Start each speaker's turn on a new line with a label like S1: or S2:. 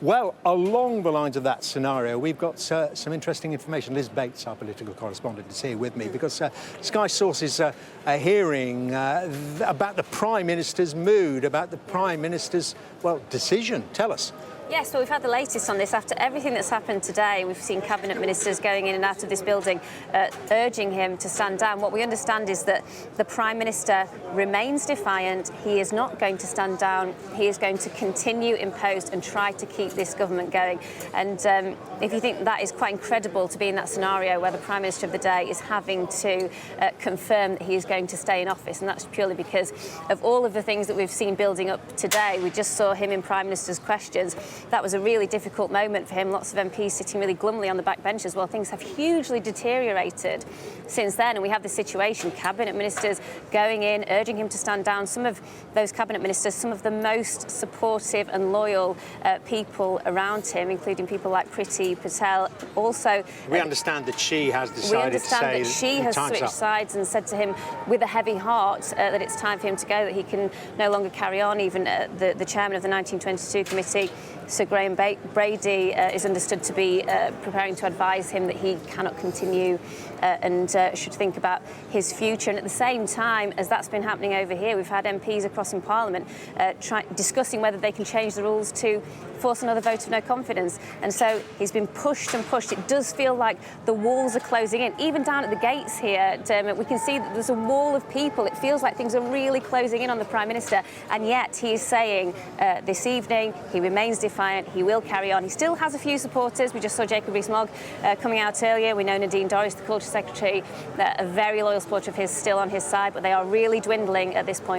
S1: Well, along the lines of that scenario, we've got some interesting information. Liz Bates, our political correspondent, is here with me because Sky Sources are hearing about the Prime Minister's mood, about the Prime Minister's, well, decision. Tell us.
S2: Yes, well, we've had the latest on this. After everything that's happened today, we've seen cabinet ministers going in and out of this building urging him to stand down. What we understand is that the Prime Minister remains defiant. He is not going to stand down. He is going to continue in post and try to keep this government going. And if you think that is quite incredible to be in that scenario where the Prime Minister of the day is having to confirm that he is going to stay in office, and that's purely because of all of the things that we've seen building up today. We just saw him in Prime Minister's questions. That was a really difficult moment for him. Lots of MPs sitting really glumly on the back benches. Well, things have hugely deteriorated since then, and we have this situation, cabinet ministers going in, urging him to stand down. Some of those cabinet ministers, some of the most supportive and loyal people around him, including people like Priti Patel. Also,
S1: we understand that she has decided to say
S2: that she has switched sides and said to him with a heavy heart that it's time for him to go, that he can no longer carry on. Even the chairman of the 1922 committee, Sir Graham Brady, is understood to be preparing to advise him that he cannot continue and should think about his future. And at the same time as that's been happening over here, we've had MPs across in Parliament discussing whether they can change the rules to force another vote of no confidence. And so he's been pushed and pushed. It does feel like the walls are closing in. Even down at the gates here, Dermot, we can see that there's a wall of people. It feels like things are really closing in on the Prime Minister. And yet he is saying this evening he remains defiant. He will carry on. He still has a few supporters. We just saw Jacob Rees-Mogg coming out earlier. We know Nadine Dorries, the Culture Secretary, a very loyal supporter of his, still on his side, but they are really dwindling at this point.